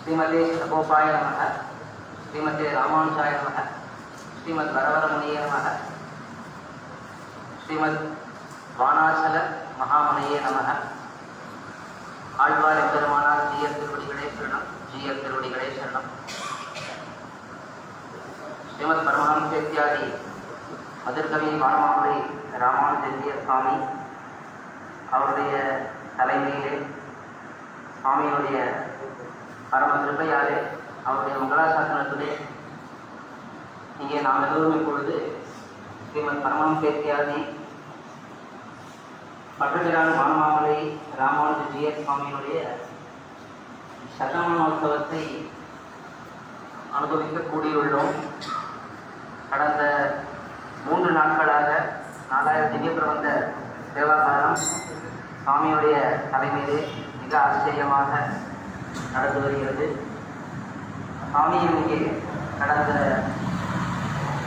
श्रीमते शतकोपाय नमः, श्रीमते रामानुजाय नमः, श्रीमद् वरवरमुनिये नमः, श्रीमद् வானாச்சல மகாமனையே நமக. ஆழ்வார் எம்பெருமானார் ஜீயர் திருவடிகளே சரணம், ஜீயர் திருவடிகளே சரணம். ஸ்ரீமத் பரமஹம்சேத்யாதி மதுர்கவி வானமாமலை ராமானுஜந்திய சுவாமி அவருடைய தலைமையிலே சுவாமியினுடைய பரம கிருபையாலே அவருடைய மங்களாசாசனத்திலே இங்கே நாம் எல்லோரும் இப்பொழுது ஸ்ரீமத் பரமஹம்சேத்யாதி பட்டபிரான் வானமாமலை ராமானுஜ சுவாமியினுடைய சதமானோத்சவத்தை அனுபவிக்க கூடியுள்ளோம். கடந்த 3 நாட்களாக 4000 திவ்ய பிரபந்த தேவாகாரம் சுவாமியுடைய தலைமையிலே மிக ஆச்சரியமாக நடந்து வருகிறது. சுவாமியும் இங்கே கடந்த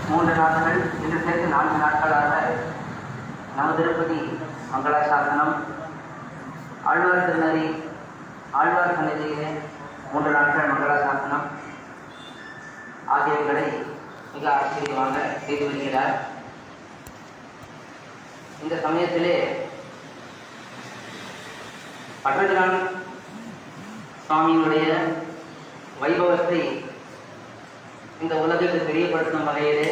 3 நாட்கள் இன்று சேர்த்து 4 நாட்களாக நம திருப்பதி மங்களாசாசனம், ஆழ்வார் திருநறி, ஆழ்வார் சன்னதியிலே 3 நாட்கள் மங்களாசாசனம் ஆகியவைகளை மிக ஆச்சரியமாக செய்து வருகிறார். இந்த சமயத்திலே பட்டபிரான் சுவாமியினுடைய வைபவத்தை இந்த உலகிற்கு தெரியப்படுத்தும் வகையிலே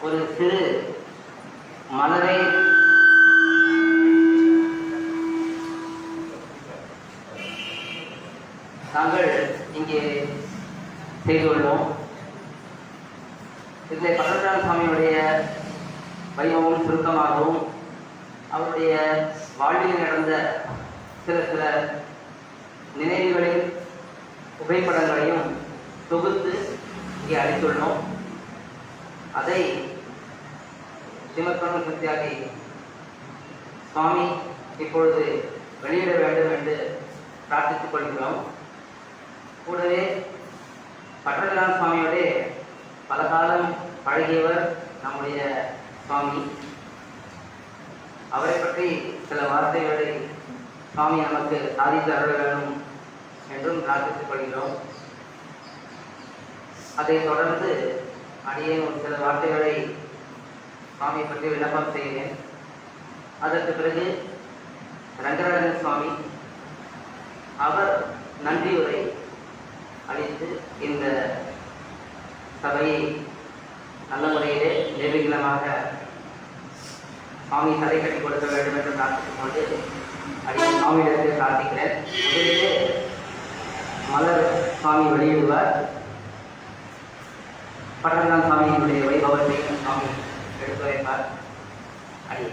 ஒரு சிறு மலரை நாங்கள் இங்கே செய்துள்ளோம். இதில் பட்டபிரான் சுவாமியுடைய வைபவம் சுருக்கமாகவும் அவருடைய வாழ்வில் நடந்த சில நினைவுகளின் புகைப்படங்களையும் தொகுத்து இங்கே அளித்துள்ளோம். அதை ஸ்ரீமத் பரமஹம்சேத்யாதி சுவாமி இப்பொழுது வெளியிட வேண்டும் என்று பிரார்த்தித்துக் கொள்கிறோம். கூடவே பட்டபிரான் சுவாமியோட பல காலம் பழகியவர் நம்முடைய சுவாமி. அவரை பற்றி சில வார்த்தைகளை சுவாமி நமக்கு சாதித்து அருள வேண்டும் என்றும் பிரார்த்தித்துக் கொள்கிறோம். அதைத் தொடர்ந்து அடியே ஒரு சில வார்த்தைகளை சுவாமியை பற்றி விண்ணப்பம் செய்கிறேன். அதற்கு பிறகு ரங்கராஜன் சுவாமி அவர் நன்றியுரை அளித்து இந்த சபையை நல்ல முறையிலே நிர்விঘ்னமாக சுவாமி சதை கட்டி கொடுக்க வேண்டும் என்று பிரார்த்தித்துக் கொண்டு அடியே சுவாமியிடத்தில் பிரார்த்திக்கிறேன். முதலிலே மலர் சுவாமி வெளியிடுவார். பட்டபிரான் சுவாமியினுடைய வைபவத்தை சுவாமி எடுத்து வைப்பார். அடியே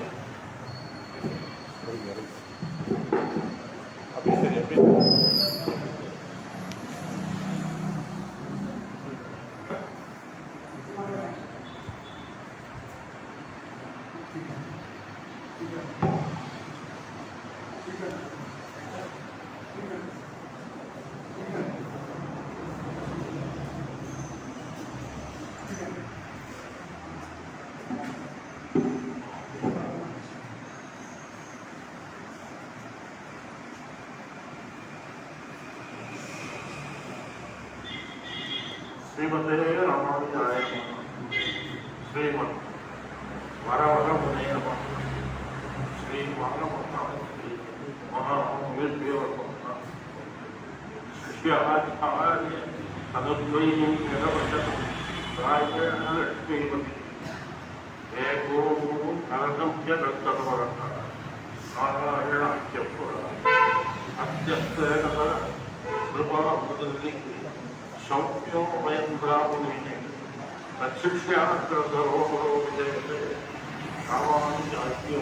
श्रीमते रामानुजाय नमः, श्रीमद् वरवरमुनये नमः, श्री वामनमहामन्त्री महावीर्यो नमः, शिष्याचार्य अनुद्वयं निरवचनं राजेण लक्ष्मीपति एको नरकं च दत्तवरः नारायणाख्यपुरः अत्यस्तेन कृपा मुदल्लि सौख्यो वयं ब्राह्मणे तत्शिष्याग्रधरोहरो विजयते रामानुजाख्यो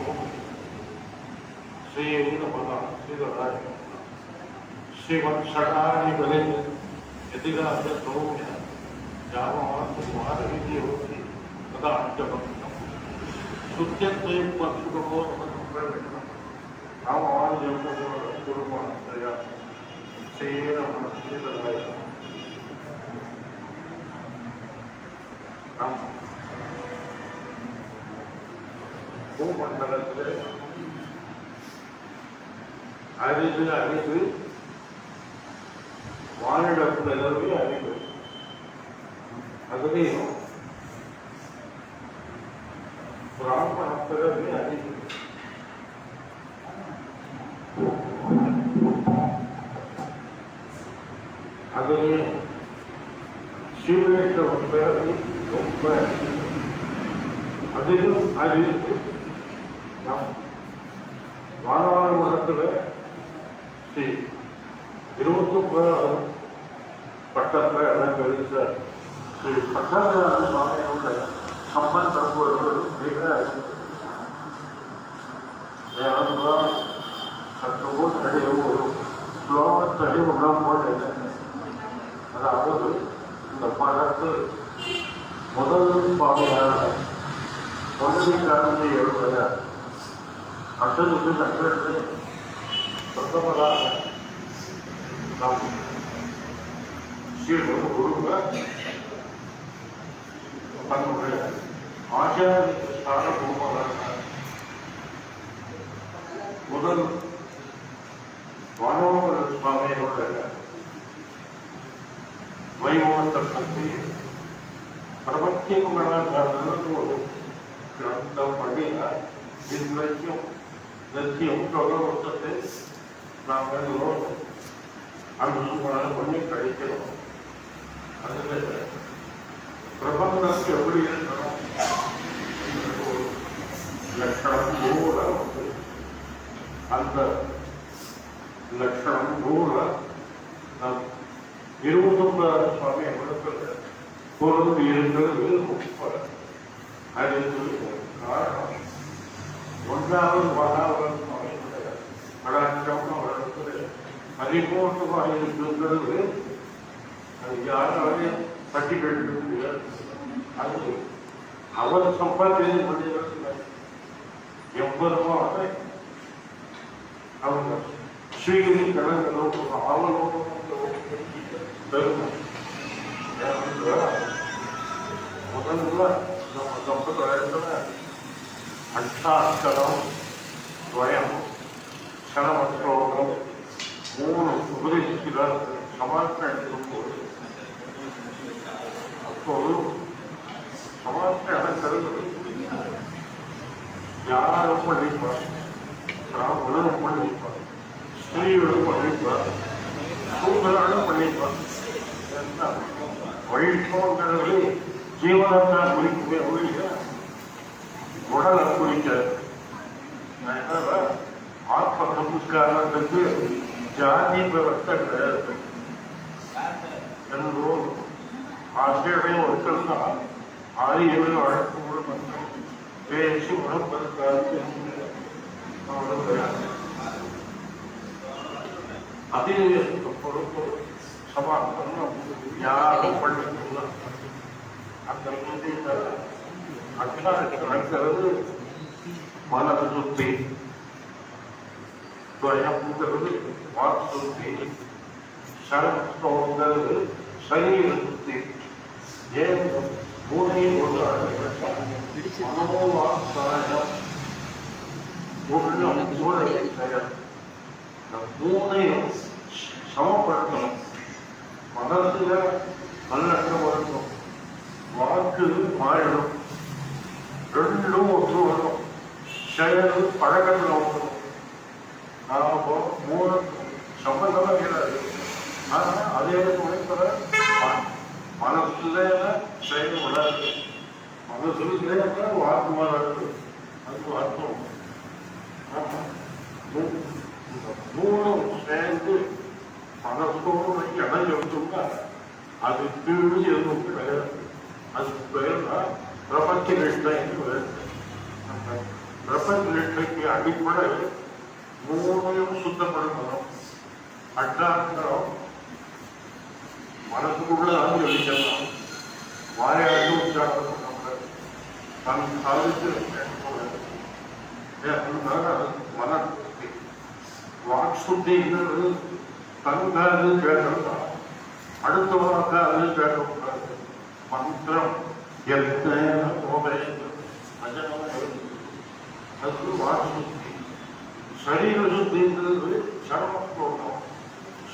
श्रीनमः श्रीधराय श्रीवत्सराणि बले यदिगाच सौम्य जामात्मारविद्य होति तदा अत्यबन्धं सुत्यत्वे पत्सुको नमः रामानुजं कुर्मः श्रीनमः श्रीधराय பூமண்டலத்தில் அரிது வானிட பிறவி அறிவு அதுலேயும் பிராமண பிறவி அறிவு அதுலேயும் சீவேற்ற பிறவி ரொம்ப அதிலும் அறிவு நம் வானவரத்தில் ஸ்ரீ 29 பட்டத்தில் எல்லாம் கழித்த ஸ்ரீ பட்டாபிராம சுவாமியோட சம்பந்தப்படுவது மிக சற்றுமோ தடையோ ஒரு ஸ்லோகத்தடி உணம் போல அதாவது இந்த படத்து முதல் பாவையான முதலிக்காரத்தை எழுதுகிறார் அசலுக்கு நகரத்தை சொந்தமதாக நாம் சீர்கொண்டு குருங்க தன்னுடைய ஆச்சாரிய ஸ்தான பூர்வமாக முதல் வானோகர சுவாமியோட வைபவத்தை பற்றி பிரபத்தியங்களாக ஒரு கிரந்தம் பண்ணினார் இன்றைக்கும் நித்தியம் தொடர்பத்தை நாங்கள் அனுசூசனை பண்ணி கழிக்கிறோம். அதில் பிரபந்தத்துக்கு எப்படி இருக்கணும் ஒரு லட்சணம் 100 வந்து அந்த லட்சணம் 100 நம் 29 சுவாமி இடத்துல பொருள் இருக்கிறது 30. அதுக்கு காரணம் 1வது மகாவரம் சுவாமியுடைய அடாட்சம் வளர்த்து பரிபூர்ணமாக இருக்கிறது. அது யாராலையும் பட்டி கட்ட முடியாது. அது அவர் சம்பாத்தியம் பண்ணியிருக்கிறார். எவ்வளவாக அவங்க ஸ்ரீகிரி கடற்கரை அவளோட பெருமை முதல்ல நம்ம சம்பிரதாயத்தில் அஷ்டாட்சரம் ஸ்வயம் க்ஷணமஸ்லோகம் 3 உபதேசிக்கிறார். சமாஜம் எடுக்கும்போது அப்போது சமாஜத்தை அடைக்கிறது யாரும் பண்ணிப்பார், பிராமணனும் பண்ணிப்பார், ஸ்திரீகளும் பண்ணிப்பார், சூதராலும் பண்ணிப்பார். வழிபோங்கிறது ஜீவனத்தான் குறிக்கவே ஒழிய உடலை குறிக்கிறது. ஆத்ம சம்ஸ்காரத்துக்கு ஜாதி விவஸ்தை கிடையாது. என்னோ ஆசிரியரையும் ஒருத்தர் தான் 6-7 வழக்குகள் மட்டும் பேசி உணர்ப்பதற்காக அதில் பொறுப்பு சமாதானம் யாரும் பண்ணிக்கலாம். அந்த அச்சாரத்தை நடக்கிறது மனது சுத்தி, துவயம்ங்கிறது வாக்கு சுத்தி, சரஸ்தோங்கிறது சரீர சுத்தி. ஏன் மூணையும் ஒரு மனோவாசாயம் மூணையும் சமப்படுத்தணும். மனசுல நல்லெண்ணம் வரணும், வாக்கு மாறணும், ரெண்டும் ஒன்று வரும், செயல் பழக்கத்தில் வரணும். நாம 3 சம்பந்தமா கிடையாது. ஆனா அதே சமயத்துல மனசுல செயல் வராது, மனசுல வாக்கு மாறாது. அது அர்த்தம். 3 சேர்ந்து மனசோடு இடம் எடுத்தோம்னா அது கீழ் எதுவும் கிடையாது. அதுக்கு பேர் தான் பிரபஞ்ச நிஷ்டை என்று பேர். பிரபஞ்ச நிஷ்டைக்கு அடிப்படை 3ஐயும் சுத்தப்படுத்தணும். அட்டாட்சரம் மனசுக்குள்ள தான் வெளிச்சணும், வாயாண்டு உச்சாரணம் பண்ணக்கூடாது, தன் சாதித்து மன வாக் சுத்திங்கிறது தன்காது கேட்கலாம், அடுத்தவனுக்காக கேட்கக்கூடாது. மந்திரம் அது வாக் சுத்தி. சரீர சுத்திங்கிறது சரம ஸ்லோகம்,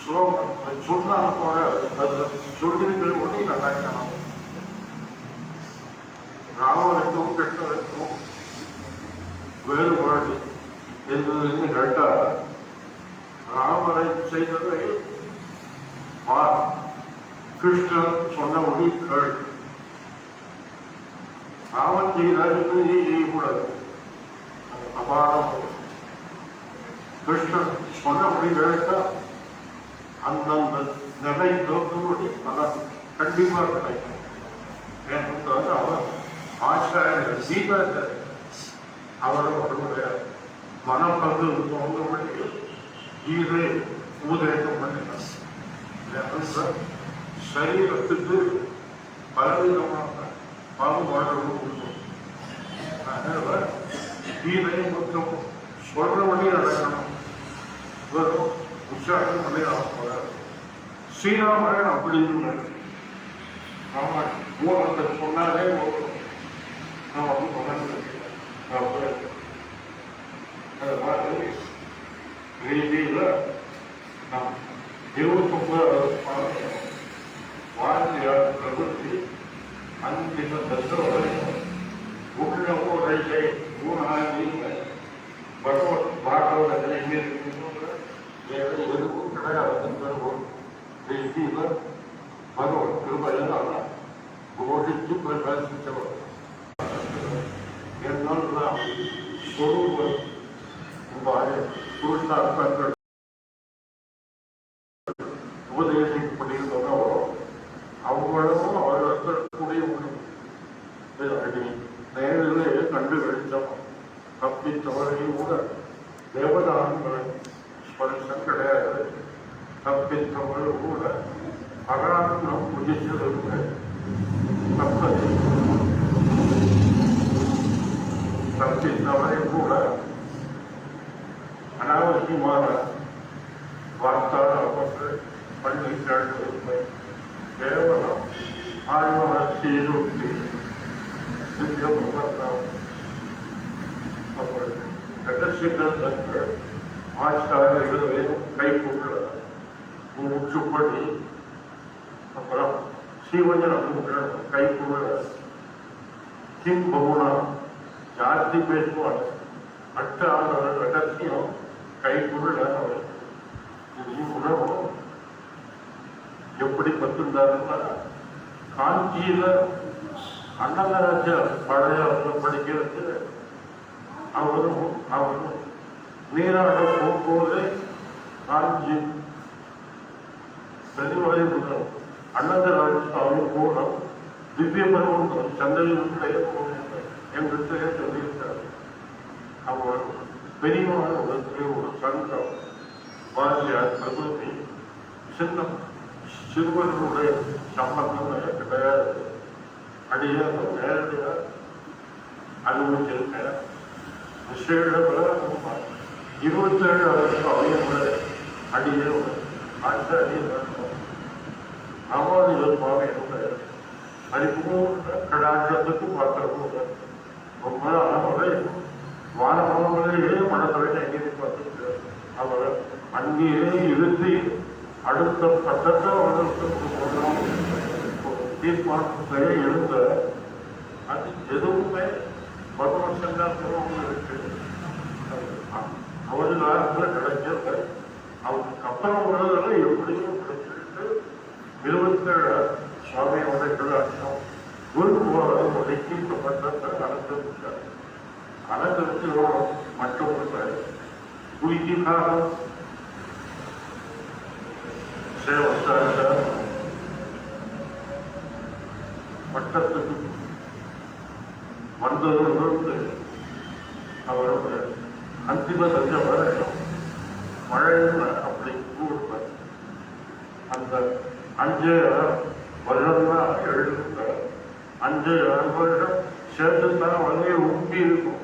ஸ்லோகம் சொன்னால் போல அதில் சொல்லிருக்கிற ஒன்றி நல்லா இருக்கணும். ராமனுக்கும் கிருஷ்ணனுக்கும் வேறுபாடு என்று கேட்டால் ராமரை செய்ததை கிருஷ்ணன் சொன்னபடி கேள். ராமன் செய்தாருக்கு நீ செய்யக்கூடாது. அபாரம். கிருஷ்ணன் சொன்னபடி கேட்டா அந்தந்த நிலை தோற்றும்படி பலன் கண்டிப்பாக கிடைக்கும். ஏனென்றால் அவர் ஆச்சாரியர் சீதாச்சாரியர் அவரும் அவருடைய மனப்பங்கு தோன்றும்படி கீதை உபதேசம் பண்ணினார். சரீரத்துக்கு பலவிதமான பாகுபாடுகள் உண்டு. அதனால கீதை மற்றும் சொல்றபடி நடக்கணும். வெறும் உற்சாகம் பண்ணி போறாரு. ஸ்ரீராமன் அப்படி இருந்தார். ராமன் ஊரத்தை சொன்னாலே நான் வந்து சொன்னது ரீதியில் நாம் 29 வாரியார் பிரபுத்தி அந்திம தத்துவரை உள்ள ஊரை ஊராகி பகவத் பாகவதங்களை எதுவும் கிடையாது. ரீதியில் பகவத் கிருபையால் கோடிக்கு பிரகாசித்தவர். എന്നാൽ സ്വരൂപം പുരുഷാർത്ഥങ്ങൾ ഉപദേശിക്കപ്പെട്ടിരുന്നതോ അവളും ഓരോരുത്തർക്കൂടി നേരിലെ കണ്ടു കഴിച്ച തപ്പിച്ചവരെയും കൂടെ ദേവതാന്മാരെ സ്പർശം കിടയാതെ തപ്പിച്ചവരും കൂടെ അകാരണം പൂജിച്ചതിലൂടെ தப்பித்தவரை கூட அனாவசியமான வார்த்தாளர்கள் பண்ணி கேட்பதில்லை. கேவலம் ஆழ்வர சீருத்தி ரகசியங்கள் ஆச்சாரியர்களை கைக்குள்ள முற்றுப்படி அப்புறம் சீவஜனம் கைக்குள்ள கிம் பகுனா ஜாஸ்தி பேசுவாங்க. மற்ற ஆண்டவர் ரகசியம் கைக்குள்ள உணவு எப்படி பத்துண்டாருன்னா காஞ்சியில அன்னதராஜர் பழைய படிக்கிறது அவரும் நீராட போகும்போது காஞ்சி தெளிவாய் முதல் அன்னதராஜ சுவாமி மூலம் திவ்ய பருவம் சந்தையினுடைய எங்கிட்ட சொல்லியிருக்காரு. அவர் பெரியமான ஒரு சங்கம் வாரியார் பிரபுதி சின்ன சிறுவர்களுடைய சம்பந்தம் கிடையாது. அடியாக நேரடியாக அனுபவிச்சிருக்கேன். விசேஷ 27 அவயங்களை அடியே ஆச்சாரிய சுவாமியுடைய பரிபூர்ண கடாட்சத்துக்கு பார்க்கிறபோது ரொம்ப அவரை வானவர்களையே மனதை அங்கேயே பார்த்து அவர் அங்கேயே இருத்தி அடுத்த பட்டத்தை அவர்களுக்கு தீர்மானத்தை எழுந்த அது எதுவுமே பகவத் சங்காத்தம் இருக்கு. அவரு காலத்தில் கிடைக்கிறது அவருக்கு அப்புறம் உள்ளதில் எப்படியும் கிடைச்சிருக்கு. 27 சுவாமியோட கடாட்சம் குருவோட ஒதுக்கப்பட்ட அலங்கரித்தார். அலங்கரித்தோட மற்றொரு குயிக்காக சேவத்தார பட்டத்துக்கு வந்ததிலிருந்து அவருடைய அந்திம தஞ்ச வரைக்கும் மழையில் அப்படி கூடுவார். அந்த 5 வருடம் எழுந்த 5 வருடம் சேர்த்துதான் வந்து ஊட்டி இருக்கும்.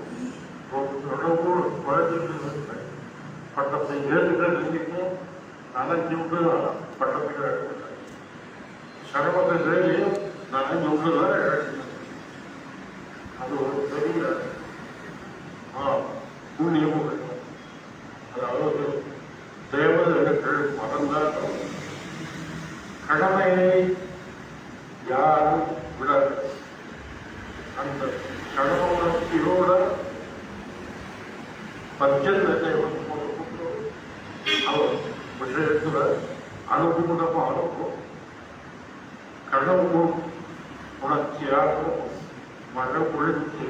பட்டத்தை ஏற்றுக்கிறதுக்கும் நனைஞ்சு விட்டு பட்டத்துக்கு எடுத்துட்டேன். சரபத்தை செய்தியும் நனைஞ்சு விட்டுதான் எடுத்துட்டேன். அது ஒரு பெரிய புண்ணியமும் இருக்கும். அதாவது தேவதைகள் மறந்தால் கடமையை யாரும் விடாது. அந்த கடமை உணர்ச்சியோட பஞ்சத்தை அவர் விஷயத்துல அனுகூலமாகவும் கடவுள் உணர்ச்சியாகவும் மன ஒழுங்கு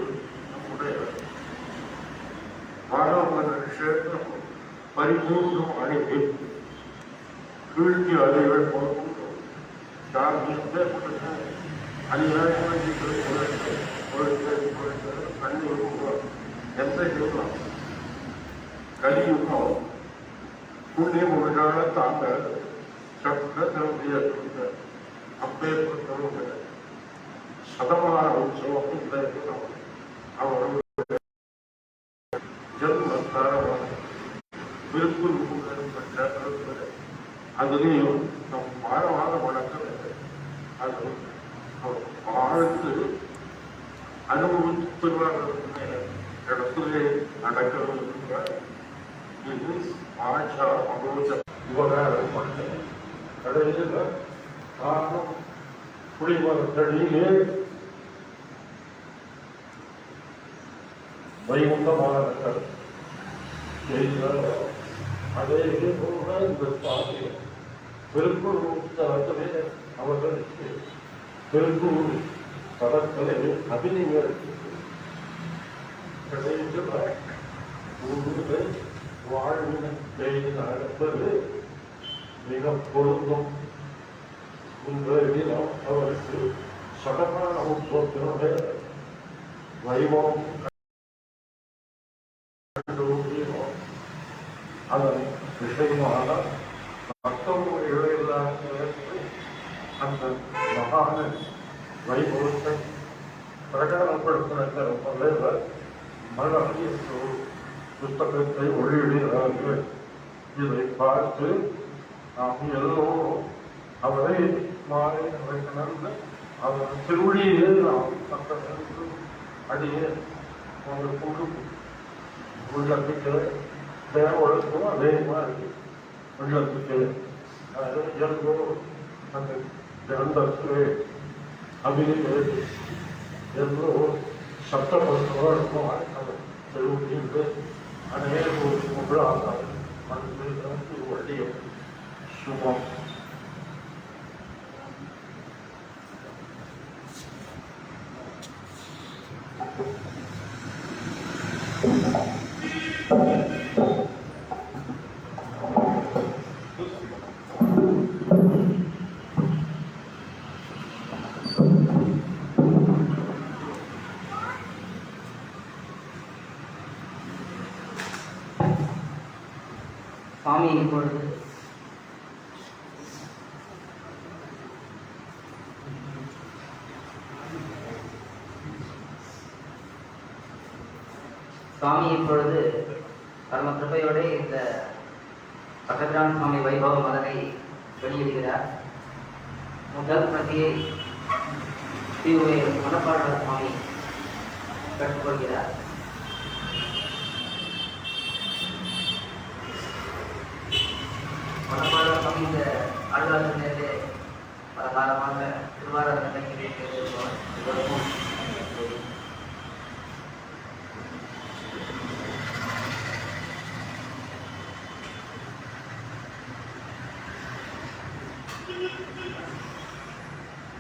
நம்முடைய மாணவ விஷயத்தில் பரிபூர்ணம் அடைவி கீழ்த்தி அறிவை போகும் அநியாயமாக கண்ணீர் எந்த யுகம் கலியுகம் புண்ணியம் ஒழுங்கான தாங்க சப்தத்தினுடைய அப்பேற்பட்டவங்க சதமான உற்சவம் இந்த யுகம் அவருடைய ஜன்மத்தாரமான விருப்பு பெற்ற அதுலேயும் நம் மாறவாத வழக்கம் அது வாழ்ந்து அனுபவித்து இடத்திலே நடக்கிறது. இது ஆச்சா அனுபவ விவகாரம் கடைசியில் காரணம் குடிமரத்தடியிலே வைகுண்டமானவர்கள் அதே போல இந்த பாதையில் பெருங்கூர் தளத்திலே அவர்களுக்கு பெருங்கூர் தளத்திலே அபிநயருக்கு கடைசியில் வாழ்வினை நடப்பது மிக பொருந்தும். இன்றைய தினம் அவருக்கு சடமான உற்பத்தினுடைய வைபவம் அதன் விஷயமான மற்றவர்கள் இழையில்லாத அந்த மகான வைபவத்தை பிரகாரப்படுத்தின மலர்ச்சி புத்தகத்தை வெளியிடுகிறார்கள். இதை பார்த்து நாம் எல்லோரும் அவரை மாறி நடந்து அவர் திருவடியிலே நாம் மக்களுக்கு அடியே உங்கள் குழு உள்ளத்துக்கு தேவர்களுக்கும் அதே மாதிரி உள்ளத்துக்கு எல்லோரும் அந்த கிரந்தத்திலே அபிநய எல்லோரும் சட்டப்படுத்துவதற்கும் அவர் திருவடியிலே அநேகம் உள்ளாக மனதிற்கு வழிய சுபம். சுவாமி இப்பொழுது பரம கிருபையோட இந்த பட்டபிரான் சுவாமி வைபவ மலரை வெளியிடுகிறார். முதல் பிரதியை மணப்பாளர் சுவாமி கற்றுக்கொள்கிறார். மணப்பாளர் சுவாமி இந்த ஆழ்வார்களிலே பல காலமாக திருவாரூர் இதற்கும்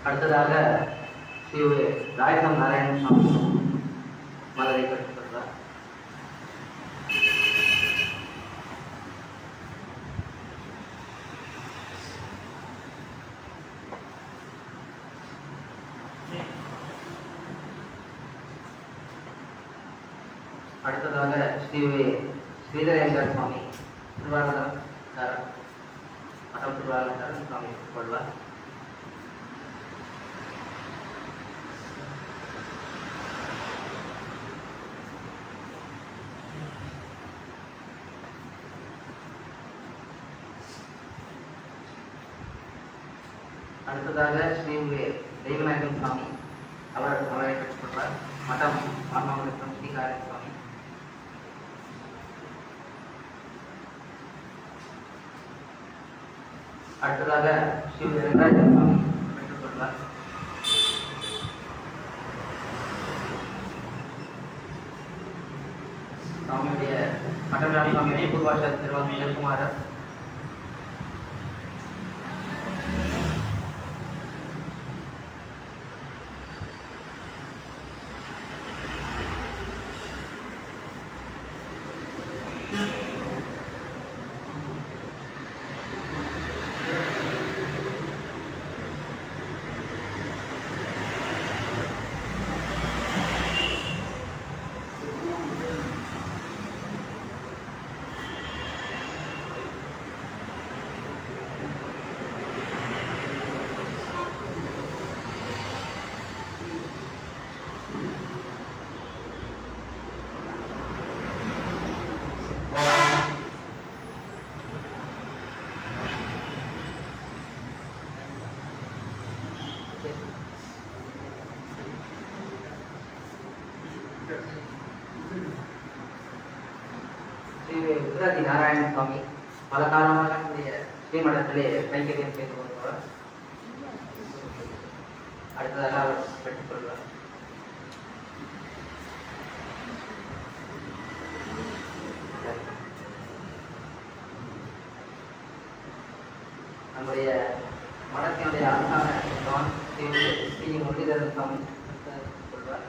அடுத்ததாக ஸ்ரீ ராயசம் நாராயண சுவாமி மலரை கற்றுக்கொள்வார். அடுத்ததாக ஸ்ரீதரேந்திர சுவாமி திருவாரூர் மடம் திருவாரூர் சுவாமி கொள்வார். அடுத்ததாக ஸ்ரீ தெய்வநாயகம் சுவாமி அவர் மலரை கற்றுக்கொள்வார். மடம் மாமாவளம் ஸ்ரீகாரன் சுவாமி. அடுத்ததாக ஸ்ரீ வெங்கடாஜலம் சுவாமி பெற்றுக்கொள்வார். சுவாமியுடைய மட்டமராஜ சுவாமியுடைய பூர்வாச திருவாரூர் ஜெயக்குமாரர், ஸ்ரீ உத்ராதி நாராயண சுவாமி பல காலமாக ஸ்ரீமடத்திலே கைங்கரியம் செய்து கொண்டவர். அடுத்ததாக அவர் பெற்றுக்கொள்வார். நம்முடைய மடத்தினுடைய அரசான ஸ்ரீ முரளிதரன் சுவாமி கொள்வார்.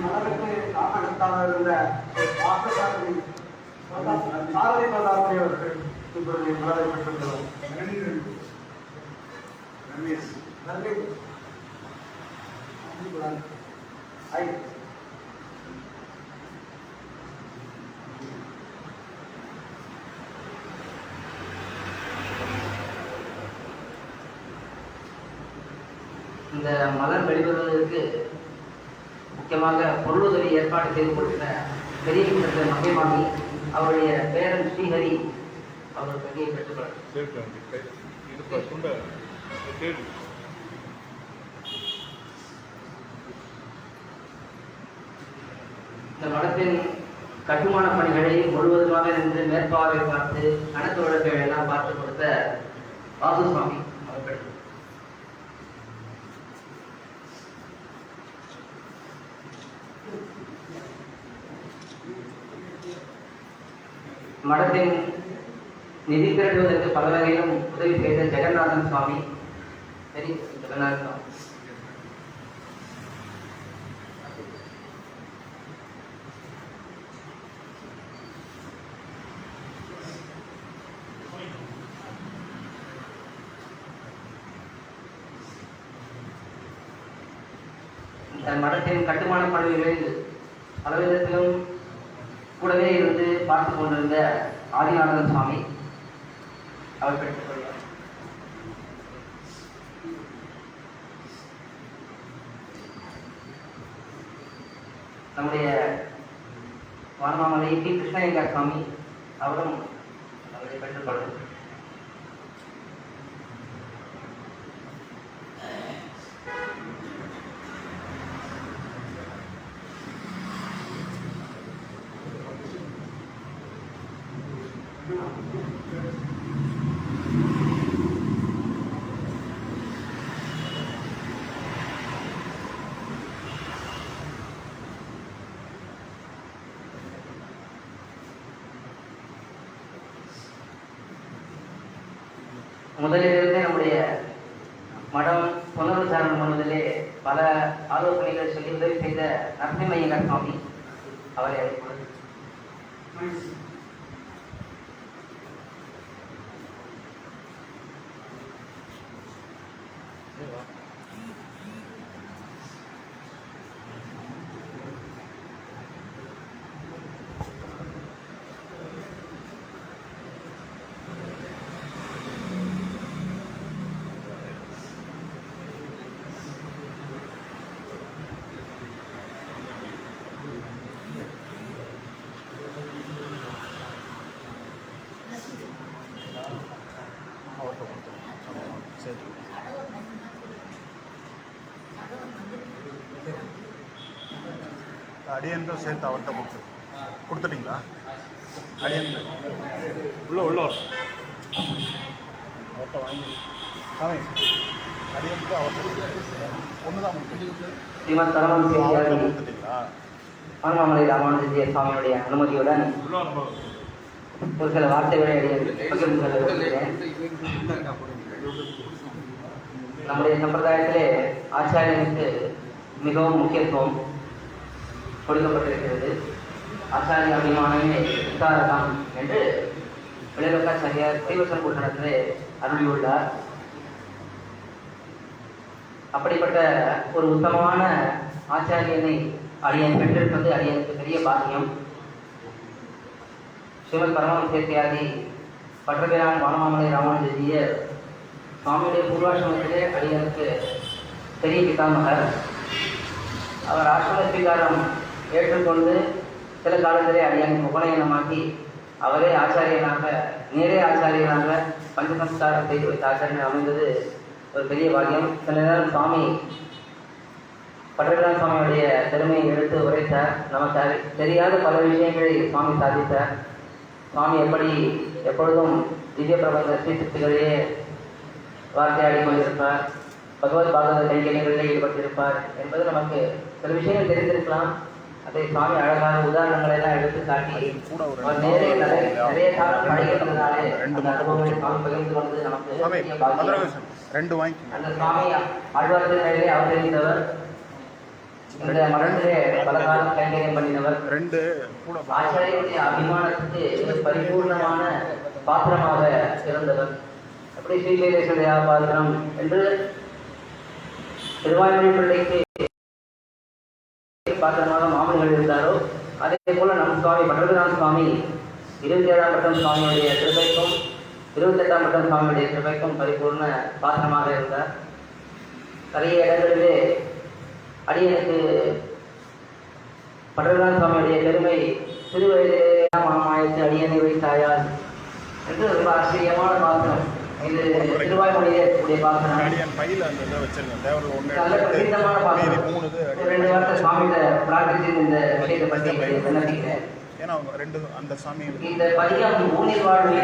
மலருக்கு காப்பகத்தாக இருந்த வாசசாரதி சாரதி பதார்த்தை அவர்கள் இப்பொழுது மலரை பெற்றுள்ளோம். நன்றி. இந்த மலர் வெளிவருவதற்கு முக்கியமாக பொருளுதவி ஏற்பாடு செய்து கொடுத்த பெரிய குற்றத்தில் மகைமாமி அவருடைய பேரன் ஸ்ரீஹரி அவர் பெரிய பெற்றுள்ளார். இந்த மடத்தின் கட்டுமான பணிகளை முழுவதுமாக நின்று மேற்பார்வை பார்த்து கணக்கு வழக்குகளை எல்லாம் பார்த்து கொடுத்த வாசு சுவாமி அவர் பெற்றார். மடத்தின் நிதி திரட்டுவதற்கு பல வகையிலும் உதவி செய்த ஜெகநாதன் சுவாமி, சரி ஜெகநாதன் சுவாமி இந்த மடத்தின் கட்டுமான பணிகளில் பலவிதத்திலும் கூடவே இருந்து பார்த்து கொண்டிருந்த ஆதிநாதன் சுவாமி அவர் பெற்றுக்கொள்வார். நம்முடைய வானமாமலை டி கிருஷ்ணயங்கார் சுவாமி அவரும் அவரை பெற்றுக்கொள்வார். முதலிலிருந்து நம்முடைய மடம் புனருத்தாரணம் பண்ணுவதிலே பல ஆலோசனைகள் சொல்லி உதவி செய்த நரசிம்மய்யங்கார் சுவாமி அவரை அழைப்பது. அடியன்கள் சேர்த்து அவர்கிட்ட கொடுத்துட்டீங்களா? அடியன்கள் உள்ள அவர்கிட்ட வாங்கி சாமி அடியன்ட்டு அவர்கிட்ட ஒன்று தான் ஸ்ரீமத் பரமஹம்ச வித்யார்த்தி கொடுத்துட்டீங்களா? ஆன்மாமலை ராமானுஜ சுவாமியுடைய அனுமதியுடன் ஒரு சில வார்த்தைகளை பகிர்ந்து கொள்ள விரும்புகிறேன். நம்முடைய சம்பிரதாயத்திலே ஆச்சாரியனுக்கு மிகவும் முக்கியத்துவம் கொடுக்கப்பட்டிருக்கிறது. ஆச்சாரிய அபிமானமே உத்தாரகம் என்று விளைவக்காச்சாரியார் சைவசன் பூஷணத்திலே அருளியுள்ளார். அப்படிப்பட்ட ஒரு உத்தமமான ஆச்சாரியனை அடியன் பெற்றிருப்பது அடியனுக்கு பெரிய பாக்கியம். ஸ்ரீமத் பரமஹம்ச வித்யார்த்தி பட்டபிரான் வானமாமலை ராமானுஜர் சுவாமியுடைய பூர்வாசிரமத்திலே அடியனுக்கு பெரிய பிதாமகர். அவர் ஆசிரம ஸ்வீகாரம் ஏற்றுக்கொண்டு சில காலத்திலே அடியனுக்கு உபநயனமாக்கி அவரே ஆச்சாரியனாக நேரே ஆச்சாரியனாக பஞ்சசம்ஸ்காரம் செய்து வைத்த ஆச்சாரியன் அமைந்தது ஒரு பெரிய பாக்கியம். சில நேரம் சுவாமி பட்டபிரான் சுவாமியுடைய பெருமையை எடுத்து உரைத்தார். நமக்கு தெரியாத பல விஷயங்களை சுவாமி சாதித்தார். சுவாமி எப்படி எப்பொழுதும் திவ்ய பிரபந்த ஸ்ரீசக்திகளையே வார்த்தையாடி கொண்டிருப்பார், பகவத் பாகவத கைங்கரியங்களிலே ஈடுபட்டிருப்பார் என்பது நமக்கு சில விஷயங்கள் தெரிந்திருக்கலாம். அதை சுவாமி அழகான உதாரணங்களை எல்லாம் எடுத்து காட்டி அவர் நேரே நிறைய காலம் பழகின்றதுனாலே அந்த அனுபவங்களை சுவாமி பகிர்ந்து கொண்டது நமக்கு அந்த சுவாமி ஆழ்வார்த்தின் மேலே அவதரித்தவர். இந்த மனத்திலே பல காலம் கைங்கரியம் பண்ணினவர். ஆச்சாரியனுடைய அபிமானத்துக்கு பரிபூர்ணமான பாத்திரமாக இருந்தவர். எப்படி ஸ்ரீசைலேஸ்வர பாத்திரம் என்று திருவாய்மொழி பிள்ளைக்கு பாத்திரமாக மாமனிகள் இருந்தாரோ, அதே போல நம் சுவாமி பட்டபிரான் சுவாமி 27ஆம் பட்டம் சுவாமியுடைய கிருபைக்கும் 28ஆம் பட்டம் சுவாமியுடைய கிருபைக்கும் பரிபூர்ண பாத்திரமாக இருந்தார். நிறைய இடங்களிலே அடியனுக்கு பட்டபிரான் சுவாமியுடைய பெருமை சிறு வயதிலே மாமாயத்து அடியனை வைத்தாயால் என்று ரொம்ப ஆச்சரியமான பாத்திரம். இது திருவாய்மொழியிலே இருக்கக்கூடிய பாத்திரம். நல்ல பிரசித்தமான பாத்திரம். 2 வார்த்தை சுவாமிகிட்ட பிரார்த்தித்து இந்த விஷயத்தை பற்றி விண்ணப்பிக்கிறேன். இந்த பதிகம் ஊனில் வாழ்வு.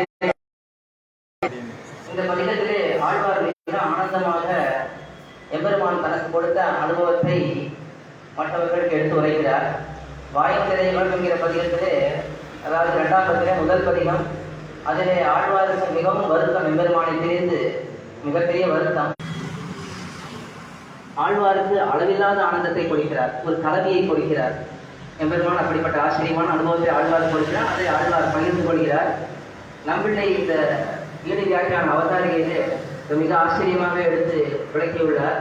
இந்த பதிகத்திலே ஆழ்வார் மிக ஆனந்தமாக எம்பெருமான் தனக்கு கொடுத்த அனுபவத்தை மற்றவர்களுக்கு எடுத்து உரைக்கிறார். வாயுத்திரைகள் என்கிற பதிகத்திலே, அதாவது 2ஆம் பத்திலே முதல் பதிகம், அதிலே ஆழ்வாருக்கு மிகவும் வருத்தம், எம்பெருமானை பிரிந்து மிகப்பெரிய வருத்தம். ஆழ்வாருக்கு அளவில்லாத ஆனந்தத்தை கொடுக்கிறார், ஒரு கலவியை கொடுக்கிறார். எம்பெருமான் அப்படிப்பட்ட ஆச்சரியமான அனுபவத்தை ஆழ்வார் கொடுக்கிறார். அதை ஆழ்வார் பகிர்ந்து கொள்கிறார். நம்மளை இந்த ஈடு வியாக்கியான அவதாரிகையிலே மிக ஆச்சரியமாக எடுத்து விளக்கியுள்ளார்.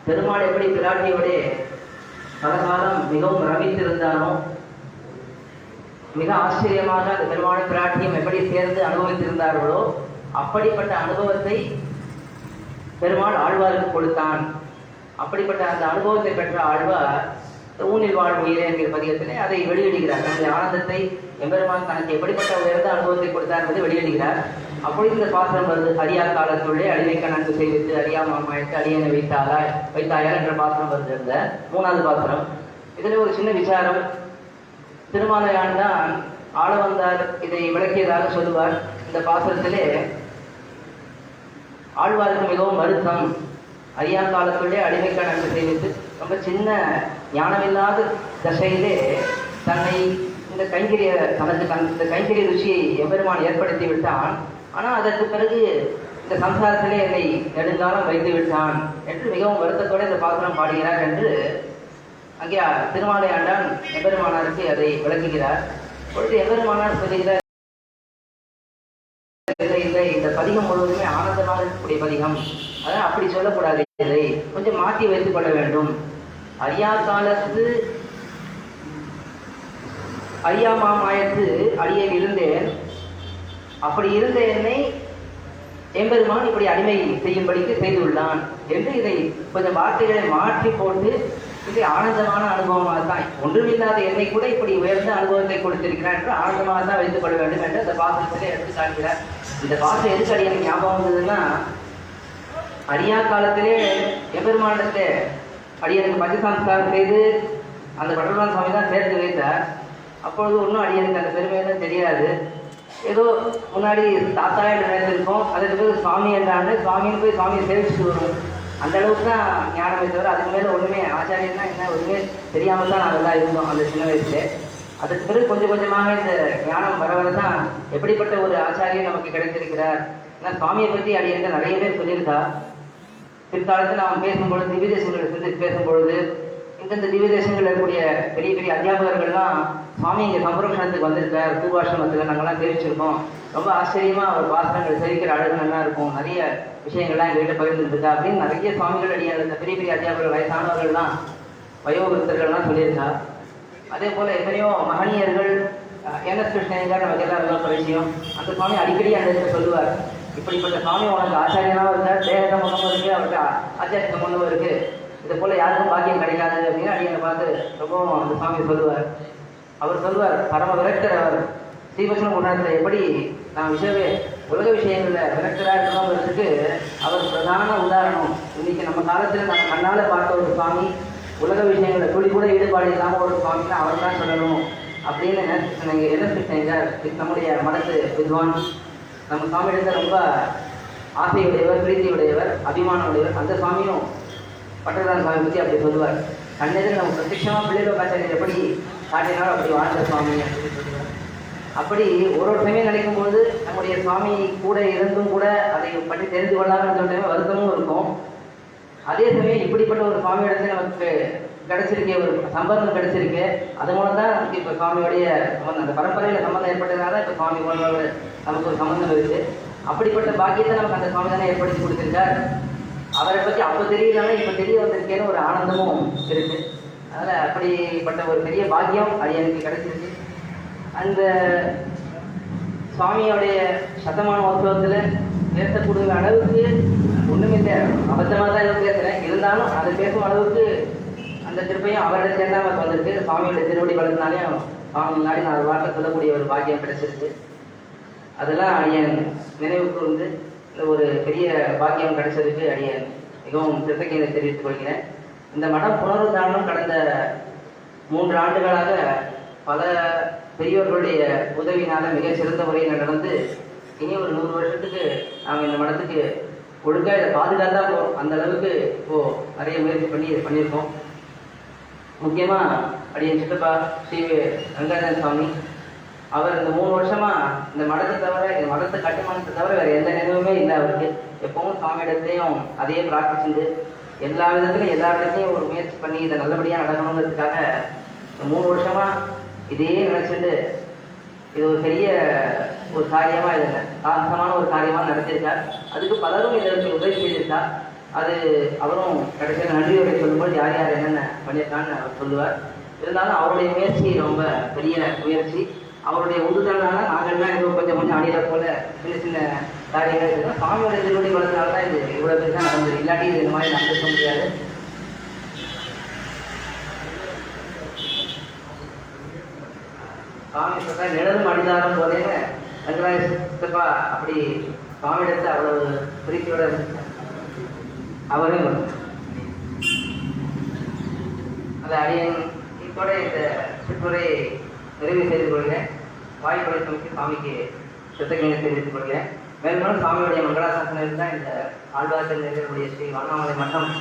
பெருமாள் எப்படி பிராட்டியோடே பலகாலம் மிகவும் ரமித்திருந்தானோ, மிக ஆச்சரியமாக அந்த பெருமாள் பிராட்டியும் எப்படி சேர்ந்து அனுபவித்திருந்தார்களோ, அப்படிப்பட்ட அனுபவத்தை பெருமாள் ஆழ்வாருக்கு கொடுத்தான். அப்படிப்பட்ட அந்த அனுபவத்தை பெற்ற ஆழ்வார் ஊனில் வாழ் உயிரே என்கிற பதிகத்திலே அதை வெளியிடுகிறார். தன்னுடைய ஆனந்தத்தை எம்பெருமான் தனக்கு எப்படிப்பட்ட உயர்ந்த அனுபவத்தை கொடுத்தார் என்பதை வெளியிடுகிறார். அப்பொழுது இந்த பாத்திரம் வருது. அறியா காலத்துள்ளே அடிவைக்க நன்கு செய்வித்து அறியா மாமாயத்து அடியனை வைத்தாயார் என்ற பாத்திரம் வருது. இந்த 3வது பாத்திரம். இதில் ஒரு சின்ன விசாரம். திருமாலையான் தான் ஆளவந்தார் இதை விளக்கியதாக சொல்லுவார். இந்த பாத்திரத்திலே ஆழ்வாருக்கு மிகவும் வருத்தம். அறியா காலத்துள்ளே அடிமைக்க நன்கு செய்வித்து ரொம்ப சின்ன ஞானமில்லாத தசையிலே தன்னை இந்த கைங்கரிய ருச்சியை எம்பெருமான் ஏற்படுத்தி விட்டான். ஆனால் அதற்கு பிறகு இந்த சம்சாரத்திலே என்னை நெடுங்காலம் வைத்து விட்டான் என்று மிகவும் வருத்தத்தோடு இந்த பாத்திரம் பாடுகிறார் என்று அங்கே திருமாலை ஆண்டான் எம்பெருமானாருக்கு அதை விளக்குகிறார். பொழுது எம்பெருமானார் சொல்லுகிறார், இந்த பதிகம் முழுவதுமே ஆனந்தமாக இருக்கக்கூடிய பதிகம், அதான் அப்படி சொல்லக்கூடாது, இதை கொஞ்சம் மாற்றி வைத்துக் கொள்ள வேண்டும். அறியா காலத்து அறியா மாமாயத்து அடியேன் இருந்தேன், அப்படி இருந்த என்னை எம்பெருமான் இப்படி அடிமை செய்யும்படிக்கு செய்துள்ளான் என்று இதை கொஞ்சம் வார்த்தைகளை மாற்றி போட்டு இது ஆனந்தமான அனுபவமாக தான், ஒன்றுமில்லாத என்னை கூட இப்படி உயர்ந்த அனுபவத்தை கொடுத்திருக்கிறார் என்று ஆனந்தமாக தான் வைத்துக் கொள்ள வேண்டும் என்று அந்த பாசத்திலே எடுத்து காண்கிறார். இந்த பாசம் எதுக்கு அடியனுக்கு ஞாபகம் வந்ததுன்னா, அறியா காலத்திலே எம்பெருமானத்தை அடியனுக்கு பஞ்சசம்ஸ்காரம் செய்து அந்த பட்டர்லான் சுவாமி தான் சேர்த்து வைத்தார். அப்பொழுது ஒன்றும் அடியனுக்கு அந்த பெருமையெல்லாம் தெரியாது. ஏதோ முன்னாடி தாத்தா என்று நினைச்சிருக்கோம். அதுக்கு பிறகு சுவாமி என்றாண்டு சுவாமின்னு போய் சுவாமியை சேவிச்சுட்டு வரும். அந்த அளவுக்கு தான் ஞானமே தவிர அதுக்கு மேலே ஒன்றுமே ஆச்சாரியன்னா என்ன ஒன்றுமே தெரியாமல் தான் நாங்கள்லாம் இருந்தோம் அந்த சின்ன வயசுல. அதுக்கு பிறகு கொஞ்சம் கொஞ்சமாக இந்த ஞானம் வர வர தான் எப்படிப்பட்ட ஒரு ஆச்சாரியர் நமக்கு கிடைத்திருக்கிறார். ஏன்னா சுவாமியை பற்றி அடியனுக்கு நிறைய பேர் சொல்லியிருக்கா. பிற்காலத்தில் நாம் பேசும்பொழுது திவ்ய தேசங்களை சென்று பேசும்பொழுது இந்தந்த திவ்ய தேசங்களில் இருக்கக்கூடிய பெரிய பெரிய அத்தியாபகர்கள்லாம் சுவாமி இங்கே சம்பரக்ஷணத்துக்கு வந்திருக்கார் பூர்வாசிரமத்தில் நாங்கள்லாம் தெரிவிச்சிருக்கோம். ரொம்ப ஆச்சரியமாக அவர் பாசனங்கள் தெரிவிக்கிற அழகு நல்லா இருக்கும், நிறைய விஷயங்கள்லாம் எங்கள்கிட்ட பகிர்ந்துருக்கா அப்படின்னு நிறைய சுவாமிகள் அடியார் இந்த பெரிய பெரிய அத்தியாபகர்கள் வயசானவர்கள்லாம் வயோவிருத்தர்கள்லாம் சொல்லியிருக்கா. அதே போல் எத்தனையோ மகனியர்கள் என்எஸ் கிருஷ்ணயங்கார் நமக்கு எல்லாம் ரொம்ப பரிச்சயம். அந்த சுவாமி அடிக்கடி அந்த இடத்துல சொல்லுவார், இப்படிப்பட்ட சுவாமி உனக்கு ஆச்சாரியனாகவும் இருக்கார், தேக சம்பந்தமும் இருக்குது, அவருக்கு ஆச்சாரிய சம்பந்தமும் இருக்குது, இது போல் யாருக்கும் பாக்கியம் கிடைக்காது அப்படின்னு அடியனை பார்த்து ரொம்பவும் அந்த சுவாமி சொல்லுவார். அவர் சொல்லுவார், பரம விரக்தர் அவர். ஸ்ரீகிருஷ்ண குணத்தில் எப்படி நான் உலக விஷயங்களில் விரக்தராக இருக்கணுங்கிறதுக்கு அவர் பிரதான உதாரணம். இன்னைக்கு நம்ம காலத்தில் நம்ம கண்ணால் பார்த்த ஒரு சுவாமி உலக விஷயங்களில் துளி கூட ஈடுபாடு இல்லாமல் ஒரு சுவாமின்னு அவர் தான் சொல்லணும் அப்படின்னு என்எஸ் கிருஷ்ணயங்கார் நம்முடைய மனசு வித்வான் நம்ம சுவாமியிடத்தில் ரொம்ப ஆசையுடையவர், பிரீத்தியுடையவர், அபிமானம் உடையவர். அந்த சுவாமியும் பட்டர்லான் சுவாமி பற்றி அப்படி சொல்லுவார். கண்ணெதில் நம்ம பிரத்யட்சமாக பிள்ளைலோகாச்சாரியர் எப்படி காட்டினாலும் அப்படி வாழ்ந்த சுவாமி அப்படின்னு சொல்லுவார். அப்படி ஒரு சமயம் நினைக்கும் போது நம்முடைய சுவாமி கூட இருந்தும் கூட அதை பற்றி தெரிந்து கொள்ளாமல் சொல்ல வருத்தமும் இருக்கும். அதே சமயம் இப்படிப்பட்ட ஒரு சுவாமியிடத்தில் நமக்கு கிடைச்சிருக்கே, ஒரு சம்பந்தம் கிடைச்சிருக்கு. அது மூலம் தான் நமக்கு இப்போ சுவாமியோடைய சம்பந்தம், அந்த பரம்பரையில் சம்பந்தம் ஏற்பட்டதுனால இப்போ சுவாமி மூலமாக நமக்கு ஒரு சம்பந்தம் இருக்குது. அப்படிப்பட்ட பாக்கியத்தை நமக்கு அந்த சுவாமி தானே ஏற்படுத்தி கொடுத்துருக்கார். அவரை பற்றி அப்போ தெரியலன்னா இப்போ தெரிய வந்திருக்கேன்னு ஒரு ஆனந்தமும் இருக்குது. அதனால் அப்படிப்பட்ட ஒரு பெரிய பாக்கியம் அது எனக்கு கிடைச்சிருக்கு. அந்த சுவாமியோடைய சதமான உற்சவத்தில் பேசக்கூடிய அளவுக்கு ஒன்றுமே இல்லை, அபத்தமாக தான் எதுவும் பேசுகிறேன். இருந்தாலும் அதை பேசும் அளவுக்கு அந்த திருப்பையும் அவருடைய சேர்ந்தாமல் வந்திருக்கு. சுவாமியோட திருவடி வளர்ந்தாலையும் சுவாமி முன்னாடி நான் வார்த்தை சொல்லக்கூடிய ஒரு பாக்கியம் கிடைச்சிருக்கு. அதெல்லாம் அடியன் நினைவுக்கு வந்து இந்த ஒரு பெரிய பாக்கியம் கிடைச்சதுக்கு அடியன் மிகவும் கிருத்தஜ்ஞதை தெரிவித்துக் கொள்கிறேன். இந்த மடம் புனருத்தாரணம் கடந்த 3 ஆண்டுகளாக பல பெரியோர்களுடைய உதவினால மிக சிறந்த முறையில் நடந்து இனி ஒரு 100 வருஷத்துக்கு நாம் இந்த மடத்துக்கு ஒழுங்கா இதை பாதுகாத்தா போகிறோம். அந்த அளவுக்கு இப்போது நிறைய முயற்சி பண்ணி இதை பண்ணியிருக்கோம். முக்கியமாக அடியன் சித்தப்பா ஸ்ரீ ரங்கராஜன் சுவாமி அவர் இந்த 3 வருஷமாக இந்த மடத்தை தவிர, இந்த மடத்தை கட்டுமானத்தை தவிர வேறு எந்த நினைவுமே இல்லை அவருக்கு. எப்பவும் சுவாமியிடத்தையும் அதையே பிரார்த்திச்சுண்டு எல்லா விதத்துலையும் எல்லா இடத்துலையும் ஒரு முயற்சி பண்ணி இதை நல்லபடியாக நடக்கணுங்கிறதுக்காக இந்த 3 வருஷமாக இதையே நினச்சிட்டு இது ஒரு பெரிய ஒரு காரியமாக இது சாகசமான ஒரு காரியமாக நடத்தியிருக்கார். அதுக்கு பலரும் இதற்கு உதவி செய்திருக்கார். அது அவரும் கடைசியில் நன்றியுரை சொல்லும்போது யார் யார் என்னென்ன பண்ணியிருக்கான்னு அவர் சொல்லுவார். இருந்தாலும் அவருடைய முயற்சி ரொம்ப பெரிய முயற்சி. அவருடைய உந்துதல்னால நாங்கள்லாம் ஏதோ கொஞ்சம் கொஞ்சம் அணியில போல சின்ன சின்ன காரியங்கள் இருக்குது. சுவாமியோட திருவடி வளர்ந்தனால தான் இது இவ்வளோ பெருசாக நடந்தது. இல்லாட்டி இது இந்த மாதிரி நடந்துக்க முடியாது. சுவாமி சொல்ற நிழலும் அடிதாரம் போதே ரங்கராஜ சித்தப்பா அப்படி சுவாமியிடத்தை அவ்வளவு பிரீத்தியோட அவரும் அந்த அடியன் இதோட இந்த சிற்றுரை நிறைவு செய்து கொள்கிறேன். வாய்ப்புரை சமைத்து சுவாமிக்கு கிருத்தஜ்ஞதை தெரிவித்துக் கொள்கிறேன். மேலும் சுவாமியுடைய மங்களாசாசனம் தான் இந்த ஆழ்வார்கள் நிறைவேறக்கூடிய ஸ்ரீ வண்ணாமலை மட்டம்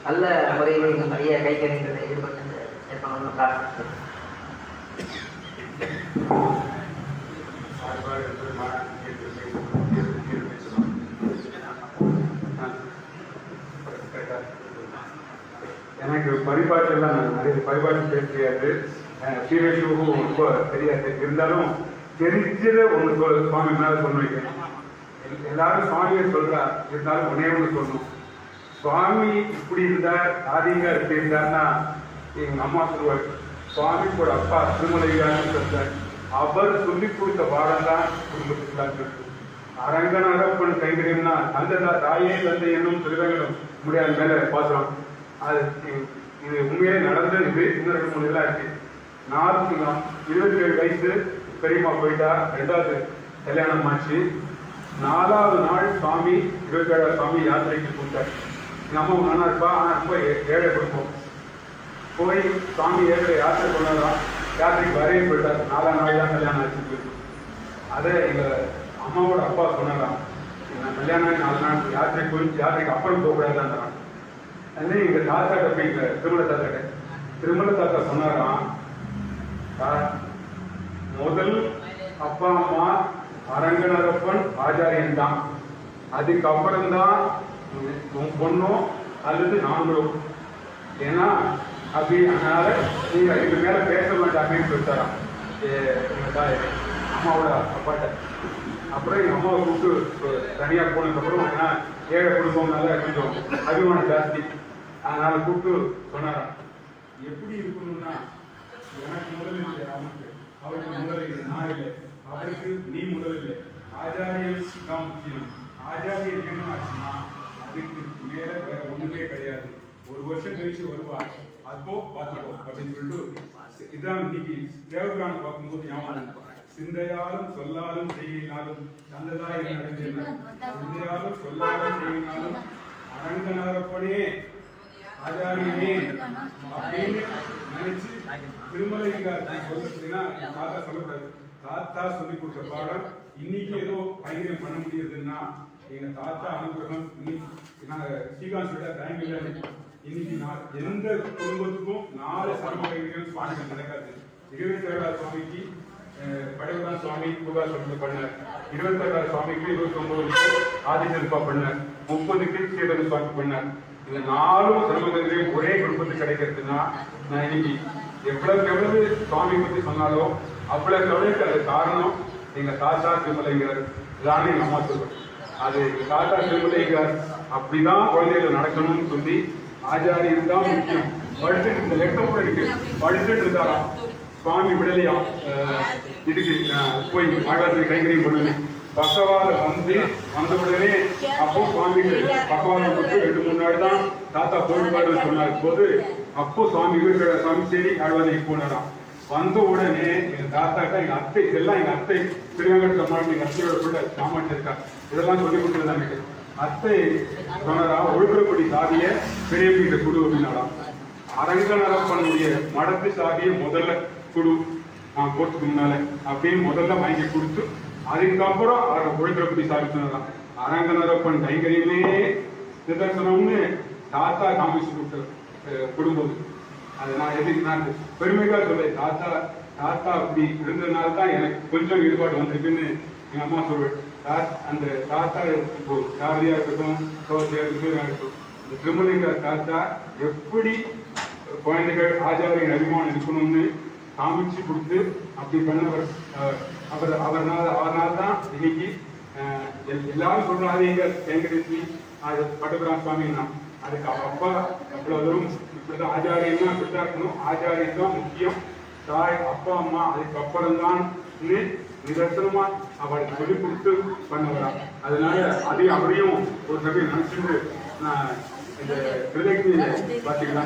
நல்ல முறையில் நிறைய கைக்கறிகளை ஈடுபட்டு ஏற்படணும்னு பிரார்த்திக்கிறேன். எனக்கு பரிபாட்டெல்லாம் நான் நிறைய பரிபாட்டு பேச தெரியாது. சீரழிவும் ரொம்ப தெரியாது. இருந்தாலும் தெரிஞ்சதை ஒன்று சுவாமி மேலே சொல்ல வைக்கணும். எல்லாரும் சுவாமியை சொல்றா, இருந்தாலும் ஒன்னே ஒன்று சொல்லணும். சுவாமி இப்படி இருந்தார், ஆதிங்க இப்படி இருந்தார்னா எங்க அம்மா சொல்லுவார், சுவாமிக்கு அப்பா திருமலையான்னு சொல்றார். அவர் சொல்லி கொடுத்த பாடம் தான் குடும்பத்துக்குலாம் இருக்கு. அரங்கன் அரப்பன் கைங்கரியம்னா அந்த தாயே தந்தை என்னும் திருவேங்கடம் முடியாத மேல பாசுறோம். அது இது உண்மையிலே நடந்தது. இது இன்னும் 2-3 இதெல்லாம் இருக்கு. 27 வயசு பெரியம்மா போயிட்டா, 2வது கல்யாணம் ஆச்சு. 4வது நாள் சுவாமி 27 சுவாமி யாத்திரைக்கு கூப்பிட்டார். எங்கள் அம்மா நல்லா இருப்பா, ஆனால் ரொம்ப ஏழை குடும்பம். போய் சுவாமி ஏற்ற யாத்திரை கொண்டாதான் யாத்திரைக்கு வரையும் போயிட்டார். 4ஆம் நாள் தான் கல்யாணம் ஆச்சு. அதை எங்கள் அம்மாவோட அப்பா சொன்னாராம், நான் கல்யாணம் ஆகி 4 நாள் யாத்திரை போய் யாத்திரைக்கு அப்புறம் போகக்கூடாதுன்றான். அதே எங்கள் தாத்தாட்ட போய் திருமல தாத்தா சொன்னாராம், முதல் அப்பா அம்மா அரங்கனரப்பன் ஆச்சாரியன் தான், அதுக்கப்புறம் தான் உன் பொண்ணோ அல்லது நாங்களும். ஏன்னா அப்படி அதனால நீங்க இது மேல பேச வேண்டாம் அப்படின்னு சொல்லிட்டாராம் அம்மாவோட அப்பாட்ட. அப்புறம் எங்க அம்மாவை கூப்பிட்டு தனியா போனதுக்கப்புறம் ஏன்னா ஏழை குடும்பம்னால கொஞ்சம் அபிமானம் ஜாஸ்தி, அதனால கூப்பிட்டு சொன்னாராம், எப்படி இருக்கணும்னா எனக்கு முதல் இல்லை, அவருக்கு முதல் இல்லை, நான் இல்லை, அவருக்கு நீ முதல் இல்லை, ஆச்சாரியன் தான் முக்கியம். ஆச்சாரியன் என்ன ஆச்சுன்னா அதுக்கு மேல வேற ஒண்ணுமே கிடையாது. ஒரு வருஷம் கழிச்சு வருவார், அப்போ பார்த்துக்கோ அப்படின்னு சொல்லிட்டு இதான் இன்னைக்கு தேவபிரான் பார்க்கும்போது ஞாபகம். சிந்தையாலும் சொல்லாலும் செய்யினாலும் தந்ததாய் நடந்தேன், சிந்தையாலும் சொல்லாலும் செய்யினாலும் அரங்கனாரப்பனே ஆச்சாரியனே அப்படின்னு நினைச்சு திருமலைங்காரத்தை சொல்லிட்டீங்கன்னா தாத்தா சொல்லக்கூடாது. தாத்தா சொல்லி கொடுத்த பாடம் இன்னைக்கு ஏதோ கைங்கரியம் பண்ண முடியுதுன்னா எங்க தாத்தா அனுகிரகம். இன்னைக்கு ஸ்ரீகாந்த் சொல்லிட்டா டைம் இல்லை. இன்னைக்கு நான் எந்த குடும்பத்துக்கும் 4 சர்ம கைங்கரியம் சுவாமிகள் நடக்காது. 27 சுவாமிக்கு படைவரான் சுவாமி பூகா சொல்லி பண்ணார், 26 சுவாமிக்கு 29 ஆதிசல்பா பண்ணார், 30க்கு சீரன் சுவாமி பண்ணார். இந்த 4 சர்ம கைங்கரியம் ஒரே குடும்பத்துக்கு கிடைக்கிறதுனா நான் இன்னைக்கு எவ்வளவு சுவாமி பத்தி சொன்னாலும் அவ்வளவு அது காரணம் எங்க தாத்தா திருமலைங்கிறார். எல்லாமே எங்க அம்மா சொல்றேன். அது எங்க தாத்தா திருமலைங்கிறார் அப்படிதான் குழந்தைகள் நடக்கணும்னு சொல்லி ஆச்சாரியன் தான் முக்கியம். படிச்சுட்டு இந்த லெட்டர் கூட இருக்கு, படிச்சுட்டு இருந்தாராம் சுவாமி விடலையா இதுக்கு போய் ஆகாரத்தை கைங்கரியம் பண்ணுது. பக்கவாதம் வந்த உடனே அப்போ சுவாமி பக்கவாதம் கொடுத்து 2-3 நாள் தான் தாத்தா போயிட்டு சொன்னார் போது அப்போ சுவாமி சுவாமி சரி ஆழ்வாதைக்கு போனாராம். வந்த உடனே எங்க தாத்தாக்கா எங்க அத்தை இதெல்லாம் எங்க அத்தை திருவேங்கட சமாளி எங்க அத்தையோட கூட சாமான் இருக்கா இதெல்லாம் சொல்லி கொடுத்துருந்தாங்க. அத்தை சொன்னாரா ஒழுக்கப்படி சாதிய பெரியவங்கிட்ட குடு அப்படின்னாலாம். அரங்கனரப்பனுடைய மடத்து சாதியை முதல்ல குடு நான் போறதுக்கு முன்னால அப்படின்னு முதல்ல வாங்கி கொடுத்து அதுக்கப்புறம் ஒழுக்கப்படி சாதி சொன்னாராம். அரங்கனரப்பன் கைங்கரியிலே நிதர்சனம்னு தாத்தா காமிச்சு கொடுத்த கொடும்போது அது நான் எதுக்கு நான் பெருமைக்காக சொல்றேன். தாத்தா அப்படி இருந்ததுனால தான் எனக்கு கொஞ்சம் ஈடுபாடு வந்திருக்குன்னு எங்க அம்மா சொல்வேன். அந்த தாத்தா இப்போ சாரதியா இருக்கட்டும் சோசியா இருக்கட்டும் இந்த திருமலைங்கிற தாத்தா எப்படி குழந்தைகள் ஆச்சாரிய அபிமானம் இருக்கணும்னு காமிச்சு கொடுத்து அப்படி பண்ணவர். அவர்னால தான் இன்னைக்கு எல்லாரும் சொல்றாங்க எங்க வெங்கடேஸ்வரி அது பட்டபிரான் சுவாமின்னா அதுக்கு அப்பா அவ்வளவு தூரம் இப்படிதான் ஆச்சாரியன்னா இப்படிதான் இருக்கணும், ஆச்சாரியன் தான் முக்கியம், தாய் அப்பா அம்மா அதுக்கப்புறம் தான் நிதர்சனமா அவளுக்கு சொல்லி கொடுத்து பண்ணவரா. அதனால அதையும் அவரையும் ஒரு சபையை நினைச்சுட்டு நான் இந்த கிருதஜ்ஞ பாத்தீங்கன்னா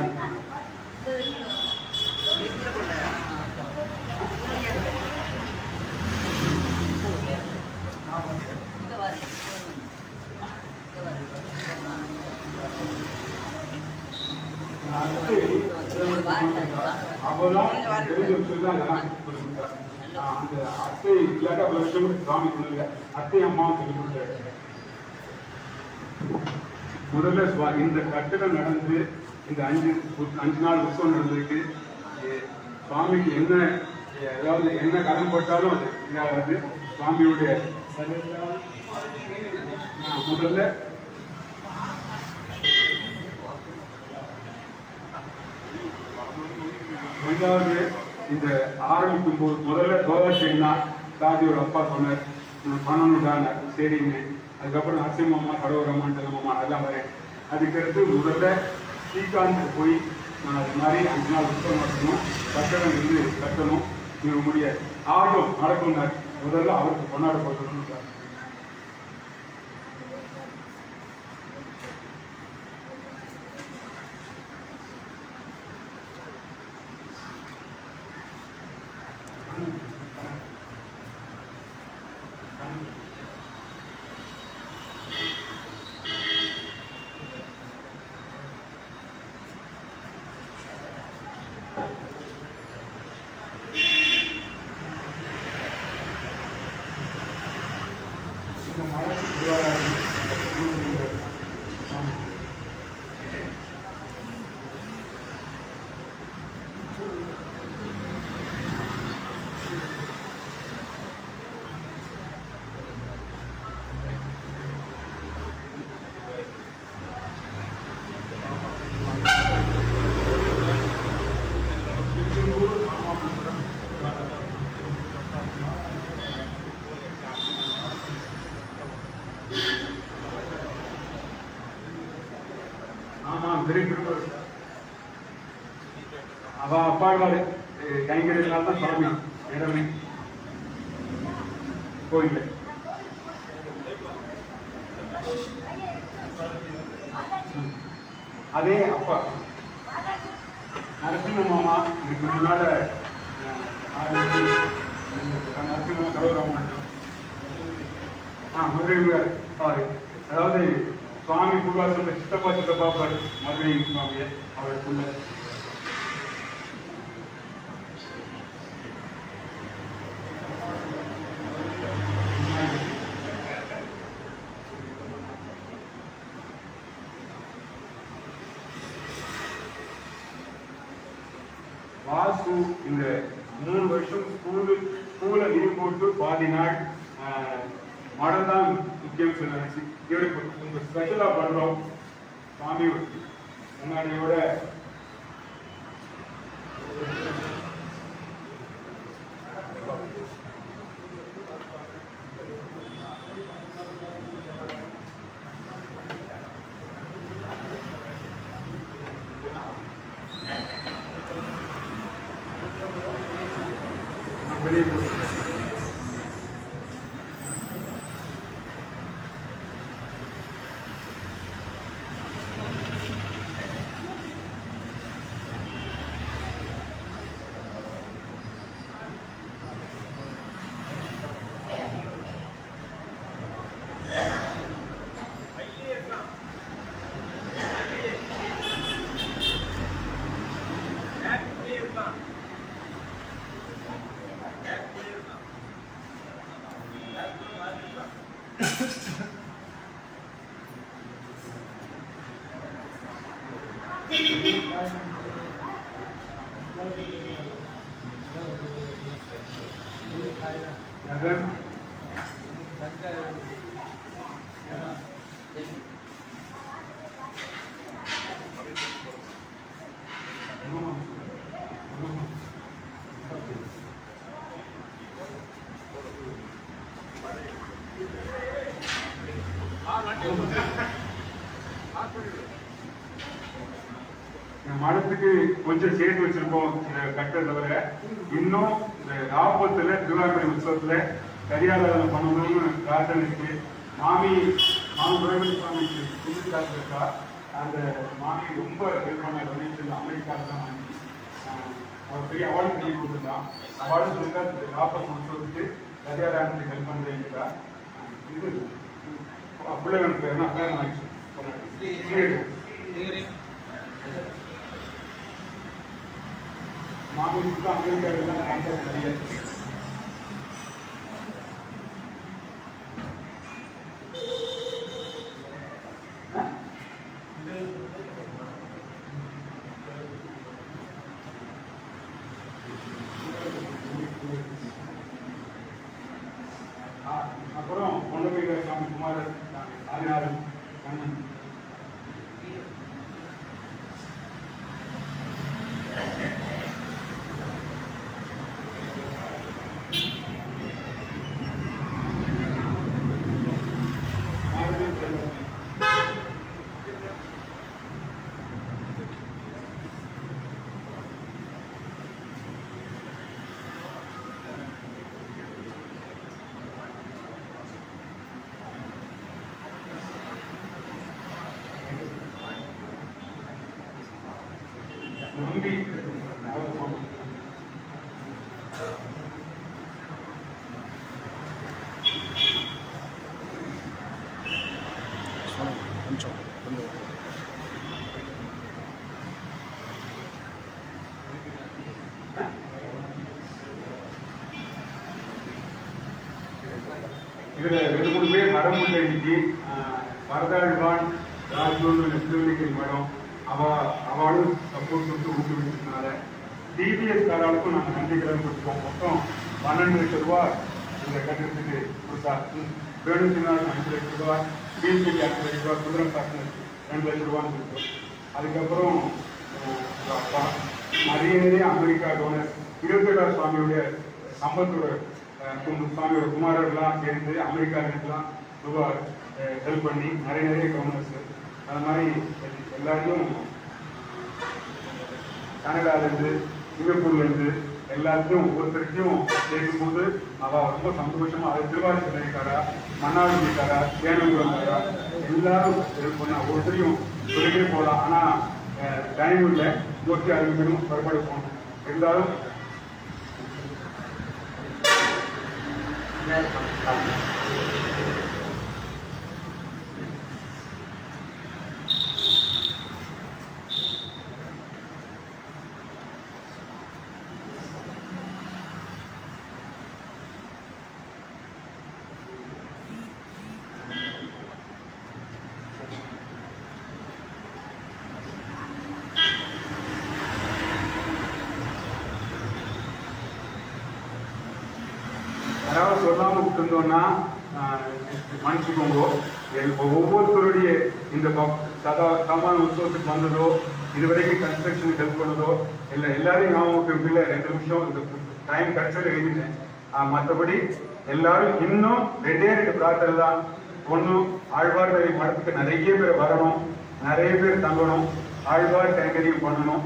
அந்த அத்தை இல்லாட்டா அவ்வளவு விஷயம் சுவாமி சொன்னல அத்தை அம்மாவும் சொல்லி கொடுத்தாரு. முதல்ல இந்த கட்டடம் நடந்து இந்த 5 நாள் உற்சவம் நடந்திருக்கு. சுவாமிக்கு என்ன அதாவது என்ன கடன் போட்டாலும் அது இதாகாது. சுவாமியுடைய முதல்ல ரெண்டாவது இந்த ஆரம்பிக்கும் போது முதல்ல தோதாட்சின்னா சாதியோட அப்பா சொன்னார் பண்ணணுட்டாங்க சரிங்க. அதுக்கப்புறம் நரசிம்மம்மா கடவுரம்மா செல்லம்மா அதெல்லாம் வரேன். அதுக்கடுத்து முதல்ல ஸ்ரீகாந்த் போய் நான் அது மாதிரி 5 நாள் உற்சவம் நடத்தணும், கட்டணம் இருந்து கட்டணும், இவங்களுடைய ஆர்வம் நடக்கும். முதல்ல அவருக்கு கொண்டாடப்படணும். மதுரை திரும்ப அவ அப்பாடுவாரு கைங்கரியத்தினால தான் சுவாமி இடமே கோயில். அதே அப்பா நரசிம்ம மாமா இதுக்கு முன்னால நரசிம்ம கலவராமன் மதுரை அதாவது சுவாமி குருவாசல சித்தப்பா பாரு மதுரை சுவாமியை அவருக்குள்ள வாசு இந்த 3 வருஷம் ஸ்கூல்ல லீவ் போட்டு பாதி நாள் மடம் தான் முக்கியம் சொல்லிச்சு. இவருக்கு கொஞ்சம் ஸ்பெஷலா பண்றோம். சுவாமி முன்னாடியோட வெளியே மடத்துக்கு கொஞ்சம் சேர்த்து வச்சிருக்கோம் கட்ட தவிர இன்னும் இந்த ராபத்துல திருவாரூர் உற்சவத்துல கரியாதாரம் பண்ணணும்னு பிரார்த்தனை இருக்கு. மாமி பிரகதி சுவாமிக்கு புது காசு இருக்கா. அந்த மாமி ரொம்ப ஹெல்ப் பண்ண டொனேஷன் அமெரிக்காவில் தான் வாங்கி அவர் பெரிய அவார்டு பண்ணி கொடுத்துருந்தான். அவார்டு சொல்லிட்டா ராபத் உற்சவத்துக்கு கரியாதாரத்துக்கு ஹெல்ப் பண்ணுறீங்களா. இது அப்படியே எனக்கு என்ன பிளான் ஆயிடுச்சு. மாமிக்கு அமெரிக்காவில் தான் கான்டாக்ட் நிறைய இருக்கு. அப்புறம் பொன்னபையில சாமி குமாரர் ஆதிநாதன் கண்ணன் நம்பி இதுல 2-3 பேர் வர முடியல. இன்னைக்கு வரதாழ்வான் ராஜூர் நெஸ்லிக்கு மேடம் அவளும் சப்போர்ட் கொடுத்து ஊக்குவிச்சதுனால டிபிஎஸ் காராளுக்கும் நாங்கள் நன்றி கடன் கொடுத்துருவோம். மொத்தம் 12 லட்சம் ரூபா இந்த கட்டணத்துக்கு கொடுத்தா. வேணு சின்னாள் 5 லட்சம் ரூபா, பிஎஸ்பி 5 லட்சம் ரூபா, குதிரம் காசு 2 லட்சம் ரூபான்னு கொடுத்தோம். அதுக்கப்புறம் அப்பா நிறைய அமெரிக்கா டோனர் 27 சுவாமியுடைய சம்பத்தோட சுவாமியோட குமாரர்கள்லாம் சேர்ந்து அமெரிக்காவுக்குலாம் ரூபா ஹெல்ப் பண்ணி நிறைய டோனர்ஸ் அது மாதிரி எல்லாரையும் கனடாலேருந்து சிங்கப்பூர்லேருந்து எல்லாத்தையும் ஒவ்வொருத்தருக்கையும் கேட்கும்போது அவள் ரொம்ப சந்தோஷமா அது திருவாரூர் சொல்லியிருக்காரா, மன்னார் சொல்லியிருக்காரா, தேனங்குறா எல்லாரும் பண்ண ஒவ்வொருத்தரையும் சொல்லிட்டே போகலாம். ஆனால் டைம் இல்லை, நோக்கி அதுக்கு பெரும் புறப்பட போகணும். இருந்தாலும் யாராவது சொல்லாமல் விட்டுருந்தோம்னா மன்னிச்சுக்கோங்க. ஒவ்வொருத்தருடைய இந்த சாமான உற்சவத்துக்கு வந்ததோ, இதுவரைக்கும் கன்ஸ்ட்ரக்ஷனுக்கு ஹெல்ப் பண்ணதோ இல்லை எல்லாரையும் ஞாபகம் இல்லை. 2 நிமிஷம் இந்த டைம் கிடைச்சது எழுதிட்டேன். மற்றபடி எல்லாரும் இன்னும் 2 பிரார்த்தனை தான். ஒன்று, ஆழ்வார் மடத்துக்கு நிறைய பேர் வரணும், நிறைய பேர் தங்கணும், ஆழ்வார் கைங்கரியம் பண்ணணும்.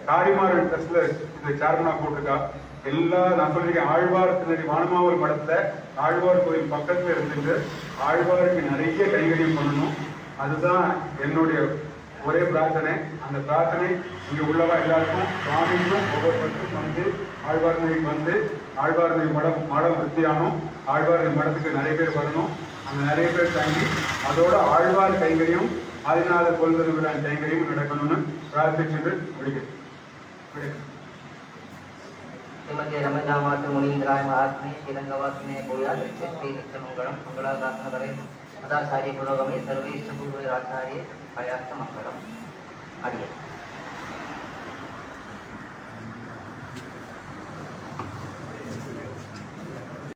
காரிமாறன் ட்ரஸ்ட்ல இந்த சேர்மனா போட்டிருக்கா. நான் சொல்லியிருக்கேன், ஆழ்வார் திருநெறி வானமாவூர் மடத்துல ஆழ்வார் கோயில் பக்கத்துல இருந்துட்டு ஆழ்வாருக்கு நிறைய கைங்கரியம் பண்ணணும். அதுதான் என்னுடைய ஒரே பிரார்த்தனை. அந்த பிரார்த்தனை இங்க உள்ளவா எல்லாருக்கும், சுவாமிக்கும் ஒவ்வொருத்தருக்கும் வந்து ஆழ்வார் நதிக்கு வந்து ஆழ்வார் நதி மடம் வித்தியானம், ஆழ்வார் நதி மடத்துக்கு நிறைய பேர் வரணும். அந்த நிறைய பேர் தங்கி அதோட ஆழ்வார் கைங்கரியம், ஆதிநாத கொள்வது விழா கைங்கரியம் நடக்கணும்னு பிரார்த்திச்சுட்டு முடிக்கிறேன். श्रीमती रमजामात मुनीन्द्राय महात्मे श्रीरंगवासिने भूयात् श्री नित्यमंगलम मंगलादात्मकरे सदाचार्य पुरोगमे सर्वेश्वर पूर्व आचार्य प्रयास मंगलम अडिये।